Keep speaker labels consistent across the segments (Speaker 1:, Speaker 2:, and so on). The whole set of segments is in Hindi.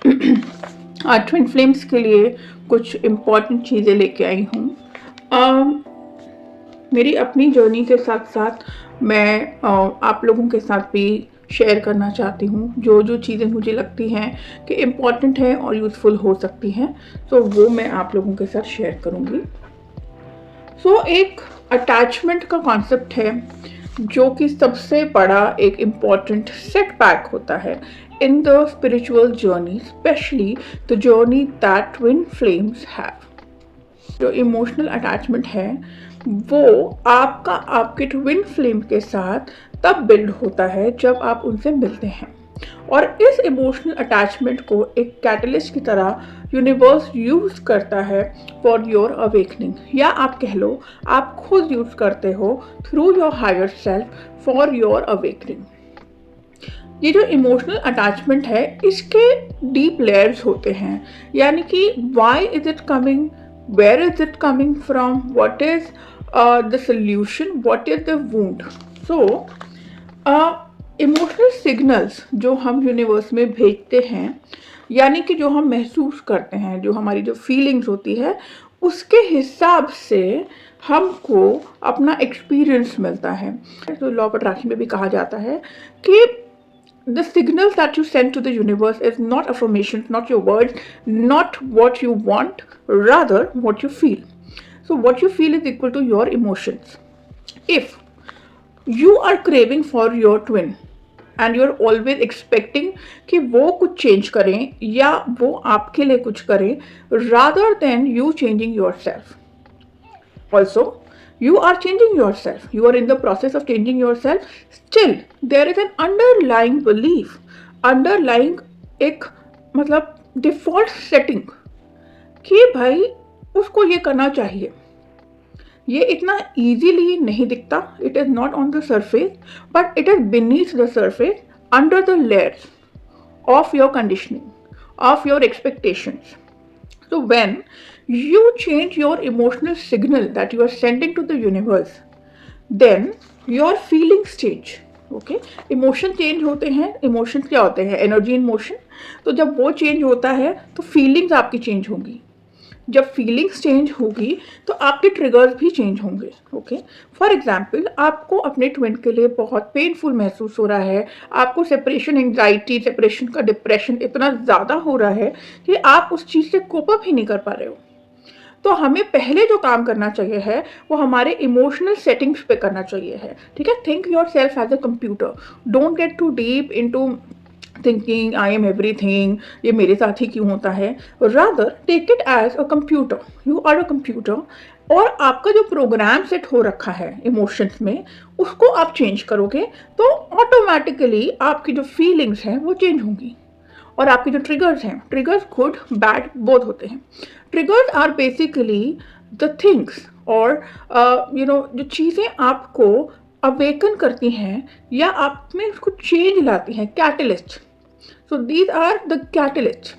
Speaker 1: आज ट्विन फ्लेम्स के लिए कुछ इम्पॉर्टेंट चीज़ें लेके आई हूँ। मेरी अपनी जर्नी के साथ साथ मैं आप लोगों के साथ भी शेयर करना चाहती हूँ। जो जो चीज़ें मुझे लगती हैं कि इम्पॉर्टेंट हैं और यूज़फुल हो सकती हैं, तो वो मैं आप लोगों के साथ शेयर करूँगी। एक अटैचमेंट का कॉन्सेप्ट है जो कि सबसे बड़ा एक इम्पॉर्टेंट सेटबैक होता है in the spiritual journey, especially the journey that twin flames have. जो इमोशनल अटैचमेंट है वो आपका आपके ट्विन फ्लेम के साथ तब बिल्ड होता है जब आप उनसे मिलते हैं, और इस इमोशनल अटैचमेंट को एक कैटलिस्ट की तरह यूनिवर्स यूज करता है फॉर योर अवेकनिंग, या आप कह लो आप खुद यूज करते हो through your higher self for your awakening. ये जो इमोशनल अटैचमेंट है इसके डीप लेयर्स होते हैं, यानी कि why is it coming, where is it coming from, what is the solution, what is the wound. Emotional signals जो हम यूनिवर्स में भेजते हैं, यानी कि जो हम महसूस करते हैं, जो हमारी जो फीलिंग्स होती है, उसके हिसाब से हमको अपना एक्सपीरियंस मिलता है। तो लॉ ऑफ अट्रैक्शन में भी कहा जाता है कि the signals that you send to the universe is not affirmations, not your words, not what you want, rather what you feel. So what you feel is equal to your emotions. If you are craving for your twin and you're always expecting कि वो कुछ change करें या वो आपके लिए कुछ करें, rather than you changing yourself. Also, you are changing yourself, you are in the process of changing yourself, still there is an underlying belief, underlying एक मतलब डिफॉल्ट सेटिंग कि भाई उसको ये करना चाहिए। ये इतना इजीली नहीं दिखता, it is not on the surface, but it is beneath the surface, under the layers of your conditioning, of your expectations. So when you change your emotional signal that you are sending to the universe, then your feelings change. Okay, emotion change होते हैं। इमोशन क्या होते हैं? Energy in motion. तो जब वो चेंज होता है तो फीलिंग्स आपकी चेंज होंगी। जब फीलिंग्स चेंज होगी तो आपके ट्रिगर्स भी चेंज होंगे। ओके, फॉर एग्जाम्पल आपको अपने ट्विन के लिए बहुत पेनफुल महसूस हो रहा है, आपको सेपरेशन एंग्जाइटी, सेपरेशन का डिप्रेशन इतना ज़्यादा हो रहा है कि आप उस चीज़ से कोप अप ही नहीं कर पा रहे हो। तो हमें पहले जो काम करना चाहिए है वो हमारे इमोशनल सेटिंग्स पे करना चाहिए है। ठीक है, think yourself as a computer, don't get too deep into thinking I am everything, ये मेरे साथ ही क्यों होता है। Rather take it as a computer, you are a computer, और आपका जो प्रोग्राम सेट हो रखा है इमोशंस में उसको आप चेंज करोगे तो ऑटोमेटिकली आपकी जो फीलिंग्स हैं वो चेंज होंगी। और आपके जो ट्रिगर्स हैं, ट्रिगर्स गुड बैड बोथ होते हैं। Triggers are basically the things और जो चीज़ें आपको अवेकन करती हैं या आप में उसको चेंज लाती हैं, catalyst. So these are the catalyst.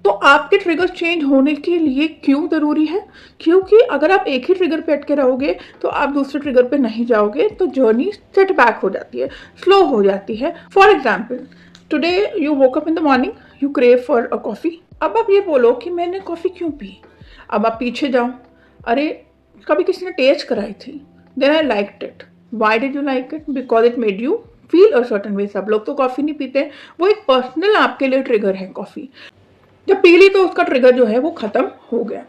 Speaker 1: तो आपके ट्रिगर्स चेंज होने के लिए क्यों ज़रूरी है? क्योंकि अगर आप एक ही ट्रिगर पे अटके रहोगे तो आप दूसरे ट्रिगर पे नहीं जाओगे, तो जर्नी सेटबैक हो जाती है, स्लो हो जाती है। For example, today you woke up in the morning, you crave for a coffee. अब आप ये बोलो कि मैंने कॉफ़ी क्यों पी। अब आप पीछे जाओ, अरे कभी किसी ने टेस्ट कराई थी, then I liked it. Why did you like it? Because it made you feel a certain way. सब लोग तो कॉफ़ी नहीं पीते, वो एक पर्सनल आपके लिए ट्रिगर है कॉफ़ी। जब पी ली तो उसका ट्रिगर जो है वो खत्म हो गया।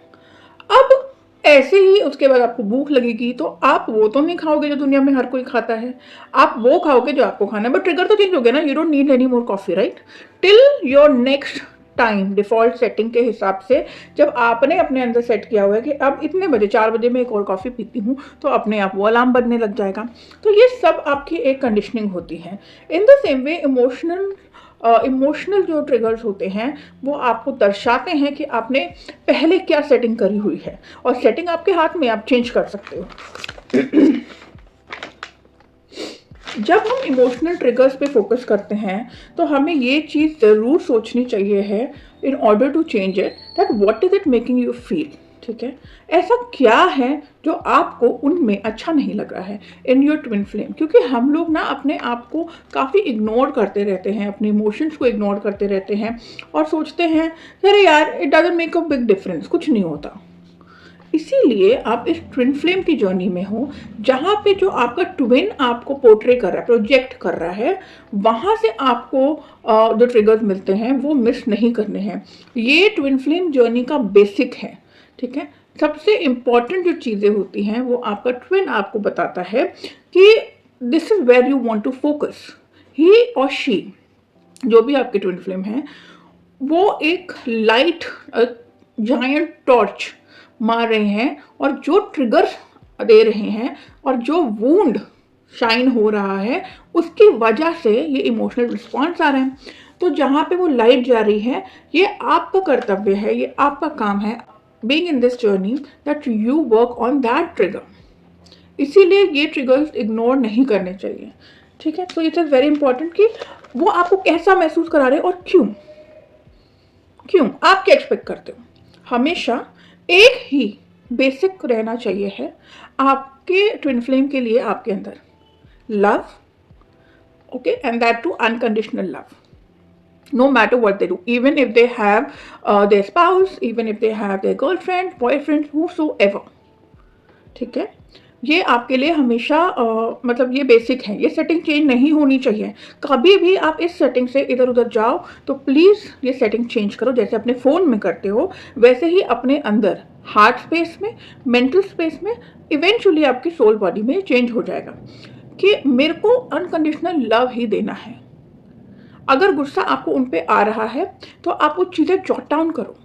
Speaker 1: अब ऐसे ही उसके बाद आपको भूख लगेगी तो आप वो तो नहीं खाओगे जो दुनिया में हर कोई खाता है, आप वो खाओगे जो आपको खाना है, बट ट्रिगर तो चेंज हो गया ना। You don't need any more coffee, right, till your next time. Default setting के हिसाब से जब आपने अपने अंदर सेट किया हुआ है कि अब इतने बजे, 4 बजे मैं एक और कॉफ़ी पीती हूँ, तो अपने आप वो अलार्म बजने लग जाएगा। तो ये सब आपकी एक कंडीशनिंग होती है। In the same way emotional जो ट्रिगर्स होते हैं वो आपको दर्शाते हैं कि आपने पहले क्या सेटिंग करी हुई है, और सेटिंग आपके हाथ में, आप चेंज कर सकते हो। जब हम इमोशनल ट्रिगर्स पे फोकस करते हैं तो हमें ये चीज़ ज़रूर सोचनी चाहिए है in order to change it, that what is it making you feel. ठीक है, ऐसा क्या है जो आपको उनमें अच्छा नहीं लग रहा है इन योर ट्विन फ्लेम? क्योंकि हम लोग ना अपने आप को काफ़ी इग्नोर करते रहते हैं, अपने इमोशंस को इग्नोर करते रहते हैं और सोचते हैं अरे यार it doesn't make a big difference, कुछ नहीं होता। इसीलिए आप इस ट्विन फ्लेम की जर्नी में हो, जहाँ पे जो आपका ट्विन आपको पोर्ट्रे कर रहा है, प्रोजेक्ट कर रहा है, वहाँ से आपको जो ट्रिगर्स मिलते हैं वो मिस नहीं करने हैं। ये ट्विन फ्लेम जर्नी का बेसिक है, ठीक है। सबसे इम्पॉर्टेंट जो चीज़ें होती हैं वो आपका ट्विन आपको बताता है कि this is where you want to focus. He और शी, जो भी आपके ट्विन फ्लेम हैं, वो एक लाइट जायंट टॉर्च मार रहे हैं और जो ट्रिगर दे रहे हैं और जो वूंड शाइन हो रहा है उसकी वजह से ये इमोशनल रिस्पॉन्स आ रहे हैं। तो जहाँ पे वो लाइट जा रही है, ये आपका कर्तव्य है, ये आपका काम है, being in this journey, that you work on that trigger. इसीलिए ये ट्रिगर्स इग्नोर नहीं करने चाहिए, ठीक है। तो इट इज़ वेरी इंपॉर्टेंट कि वो आपको कैसा महसूस करा रहे हैं और क्यों क्यों आप क्या एक्सपेक्ट करते हो। हमेशा एक ही बेसिक रहना चाहिए है आपके ट्विन फ्लेम के लिए आपके अंदर, love, okay, and that too unconditional love, no matter what they do, even if they have their spouse, even if they have their girlfriend, boyfriend, whosoever, ठीक है। ये आपके लिए हमेशा मतलब ये बेसिक है, ये सेटिंग चेंज नहीं होनी चाहिए। कभी भी आप इस सेटिंग से इधर उधर जाओ तो प्लीज़ ये सेटिंग चेंज करो, जैसे अपने फ़ोन में करते हो वैसे ही अपने अंदर हार्ट स्पेस में, मेंटल स्पेस में, इवेंचुअली आपकी सोल बॉडी में चेंज हो जाएगा कि मेरे को अनकंडीशनल लव ही देना है। अगर गुस्सा आपको उन पे आ रहा है तो आप वो चीज़ें जॉट डाउन करो,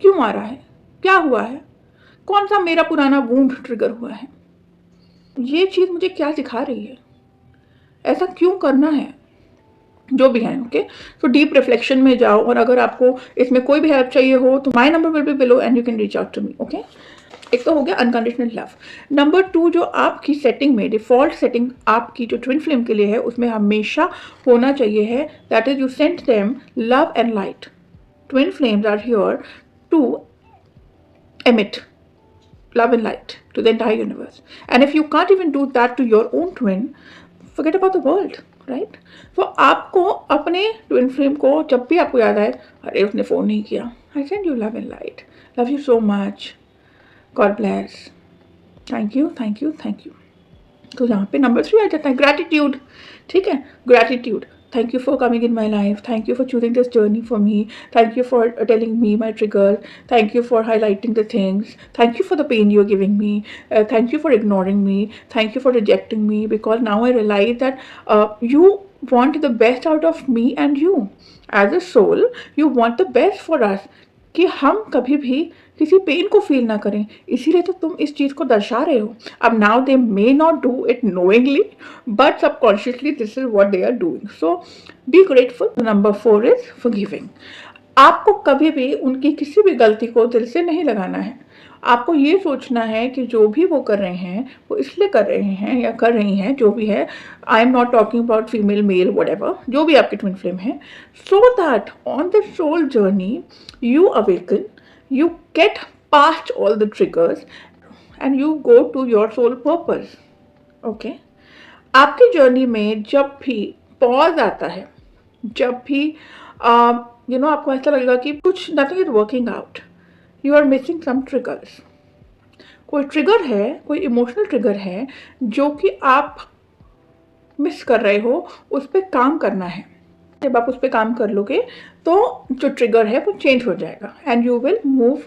Speaker 1: क्यों आ रहा है, क्या हुआ है, कौन सा मेरा पुराना वूंड ट्रिगर हुआ है, ये चीज़ मुझे क्या सिखा रही है, ऐसा क्यों करना है, जो भी है। ओके, तो डीप रिफ्लेक्शन में जाओ और अगर आपको इसमें कोई भी हेल्प चाहिए हो तो my number will be below and you can reach out to me. Okay, एक तो हो गया अनकंडीशनल लव। नंबर 2, जो आपकी सेटिंग में डिफॉल्ट सेटिंग आपकी जो ट्विन फ्लेम के लिए है उसमें हमेशा होना चाहिए है, that is you send them love and light. Twin flames are here to emit love and light to the entire universe, and if you can't even do that to your own twin, forget about the world, right? तो आपको अपने ट्विन फ्लेम को जब भी आपको याद आए, अरे उसने फ़ोन नहीं किया, I send you love and light, love you so much, God bless, thank you, thank you, thank you। तो यहाँ पे नंबर 3 आ जाता है ग्रैटिट्यूड, ठीक है। Gratitude, thank you for coming in my life, thank you for choosing this journey for me, thank you for telling me my trigger, thank you for highlighting the things, thank you for the pain you're giving me, thank you for ignoring me, thank you for rejecting me, because now I realize that you want the best out of me and you as a soul, you want the best for us, कि हम कभी भी किसी पेन को फील ना करें, इसीलिए तो तुम इस चीज़ को दर्शा रहे हो। अब now they may not do it knowingly but subconsciously this is what they are doing, so be grateful. Number 4 is forgiving. आपको कभी भी उनकी किसी भी गलती को दिल से नहीं लगाना है। आपको ये सोचना है कि जो भी वो कर रहे हैं वो इसलिए कर रहे हैं या कर रही हैं, जो भी है, I am not talking about female male whatever, जो भी आपकी ट्विन फ्लेम है, so that on the soul journey you awaken, you get past all the triggers and you go to your soul purpose। okay, आपकी जर्नी में जब भी पॉज आता है, जब भी आपको ऐसा लगेगा कि कुछ nothing is working out, you are missing some triggers, कोई ट्रिगर है, कोई इमोशनल ट्रिगर है जो कि आप मिस कर रहे हो, उस पर काम करना है। जब आप उस पर काम कर लोगे तो जो ट्रिगर है वो चेंज हो जाएगा and you will move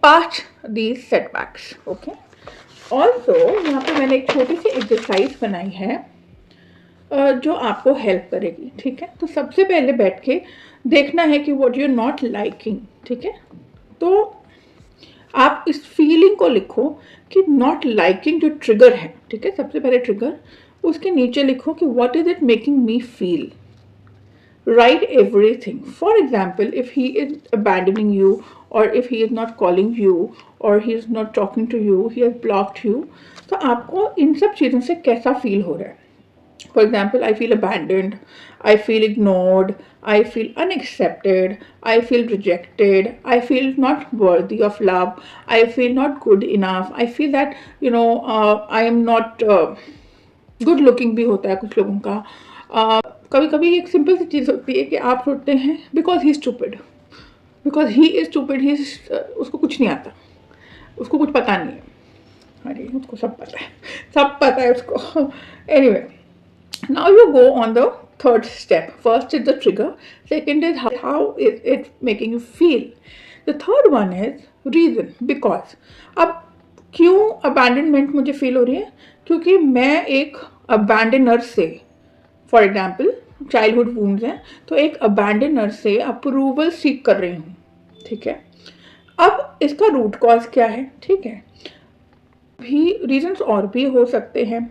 Speaker 1: past these setbacks. Okay, also यहाँ पे मैंने एक छोटी सी एक्सरसाइज बनाई है जो आपको हेल्प करेगी, ठीक है। तो सबसे पहले बैठ के देखना है कि व्हाट यू नॉट लाइकिंग, ठीक है। तो आप इस फीलिंग को लिखो कि नॉट लाइकिंग जो ट्रिगर है, ठीक है, सबसे पहले ट्रिगर, उसके नीचे लिखो कि what is it making me feel. Write everything. For example, if he is abandoning you, or if he is not calling you, or he is not talking to you, he has blocked you, तो आपको इन सब चीज़ों से कैसा फील हो रहा है, For example, I feel abandoned, I feel ignored, I feel unaccepted, I feel rejected, I feel not worthy of love, I feel not good enough, I feel that I am not good looking भी होता है कुछ लोगों का. कभी कभी एक सिंपल सी चीज़ होती है कि आप सोचते हैं because he stupid, because he is stupid, ही उसको कुछ नहीं आता, उसको कुछ पता नहीं है. अरे उसको सब पता है, सब पता है उसको. Anyway, now you go on the third step. First is the trigger, second is how is it making you feel, the third one is reason. Because अब क्यों abandonment मुझे फील हो रही है? क्योंकि मैं एक अबैंडनर से, फॉर एग्जाम्पल चाइल्डहुड वूंड्स हैं, तो एक अबैंडनर से अप्रूवल सीख कर रही हूँ. ठीक है, अब इसका रूट कॉज क्या है? ठीक है, भी रीजंस और भी हो सकते हैं.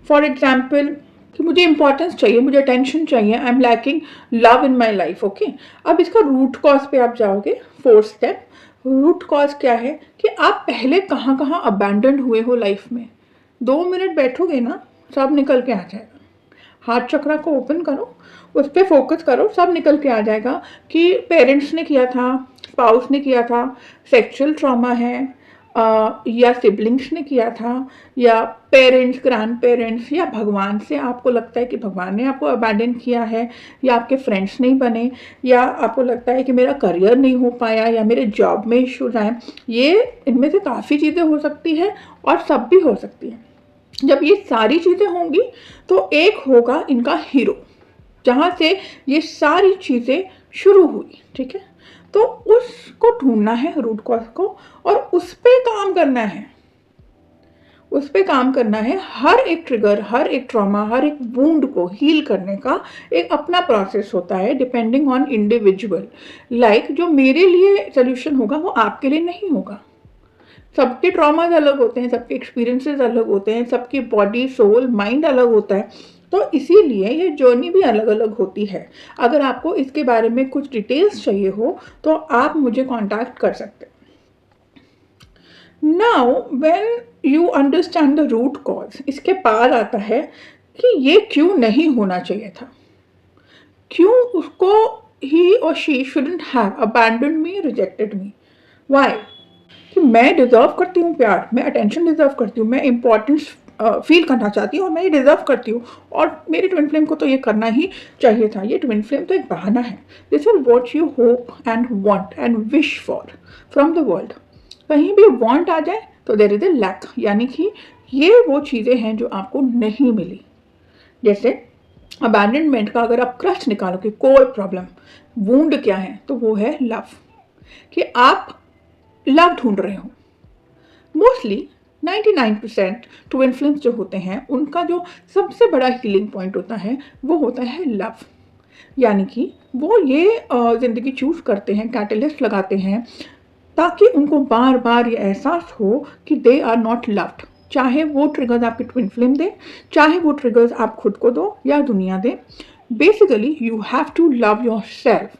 Speaker 1: फॉर एग्जाम्पल कि मुझे इंपॉर्टेंस चाहिए, मुझे अटेंशन चाहिए, I am lacking love in my life. Okay, अब इसका रूट कॉज पे आप जाओगे. फोर्थ स्टेप, रूट कॉज क्या है कि आप पहले कहाँ कहाँ अबैंडन्ड हुए हो लाइफ में. 2 मिनट बैठोगे ना, सब निकल के आ जाएगा. हार्ट चक्रा को ओपन करो, उस पर फोकस करो, सब निकल के आ जाएगा कि पेरेंट्स ने किया था, स्पाउस ने किया था, सेक्सुअल ट्रॉमा है, या सिबलिंग्स ने किया था, या पेरेंट्स, ग्रैंड पेरेंट्स, या भगवान से आपको लगता है कि भगवान ने आपको अबैंडन किया है, या आपके फ्रेंड्स नहीं बने, या आपको लगता है कि मेरा करियर नहीं हो पाया, या मेरे जॉब में इश्यूज आए. ये इनमें से काफ़ी चीज़ें हो सकती है और सब भी हो सकती है. जब ये सारी चीज़ें होंगी तो एक होगा इनका हीरो, जहाँ से ये सारी चीज़ें शुरू हुई. ठीक है, तो उसको ढूंढना है, रूट कॉज को, और उस पर काम करना है. उस पर काम करना है. हर एक ट्रिगर, हर एक ट्रॉमा, हर एक वूंड को हील करने का एक अपना प्रोसेस होता है, डिपेंडिंग ऑन इंडिविजुअल. लाइक जो मेरे लिए सोल्यूशन होगा वो आपके लिए नहीं होगा. सबके ट्रॉमाज अलग होते हैं, सबके एक्सपीरियंसेस अलग होते हैं, सबकी बॉडी, सोल, माइंड अलग होता है. तो इसीलिए ये जर्नी भी अलग अलग होती है. अगर आपको इसके बारे में कुछ डिटेल्स चाहिए हो तो आप मुझे कांटेक्ट कर सकते हैं. Now when you understand the root cause, इसके बाद आता है कि ये क्यों नहीं होना चाहिए था, क्यों उसको ही और she shouldn't have abandoned me, rejected me. Why? कि मैं डिजर्व करती हूँ प्यार, मैं अटेंशन डिजर्व करती हूँ, मैं इंपॉर्टेंस फील करना चाहती हूँ और मैं ये डिजर्व करती हूँ, और मेरी ट्विन फ्लेम को तो ये करना ही चाहिए था. ये ट्विन फ्लेम तो एक बहाना है. This is what you hope and want and wish for from the world. कहीं भी वॉन्ट आ जाए तो देयर इज ए लैक, यानी कि ये वो चीज़ें हैं जो आपको नहीं मिली. जैसे अबैंडनमेंट का अगर आप क्रस्ट निकालो कि कोर प्रॉब्लम, वूंड क्या है, तो वो है लव. कि आप लव ढूंढ रहे हो. मोस्टली 99% ट्विन फ्लेम्स जो होते हैं उनका जो सबसे बड़ा हीलिंग पॉइंट होता है वो होता है लव. यानी कि वो ये ज़िंदगी चूज़ करते हैं, कैटलिस्ट लगाते हैं, ताकि उनको बार बार ये एहसास हो कि दे आर नॉट लव्ड. चाहे वो ट्रिगर्स आपकी ट्विन फ्लेम दे, चाहे वो ट्रिगर्स आप खुद को दो या दुनिया दे. Basically you have to love yourself.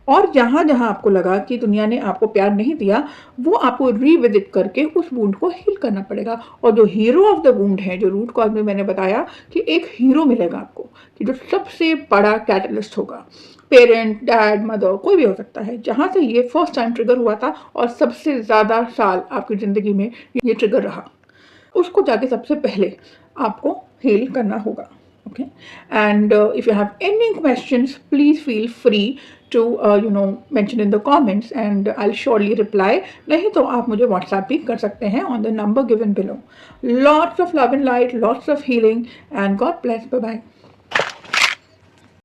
Speaker 1: और जहाँ जहाँ आपको लगा कि दुनिया ने आपको प्यार नहीं दिया, वो आपको रीविजिट करके उस वूंड को हील करना पड़ेगा. और जो हीरो ऑफ द वूंड है, जो रूट कॉज में मैंने बताया कि एक हीरो मिलेगा आपको, कि जो सबसे बड़ा कैटलिस्ट होगा. पेरेंट, डैड, मदर, कोई भी हो सकता है, जहाँ से ये फर्स्ट टाइम ट्रिगर हुआ था और सबसे ज़्यादा साल आपकी ज़िंदगी में ये ट्रिगर रहा, उसको जाके सबसे पहले आपको हील करना होगा. Okay, and if you have any questions, please feel free to mention in the comments and I'll surely reply. नहीं तो आप मुझे WhatsApp भी कर सकते हैं on the number given below. Lots of love and light, lots of healing, and God bless. Bye bye.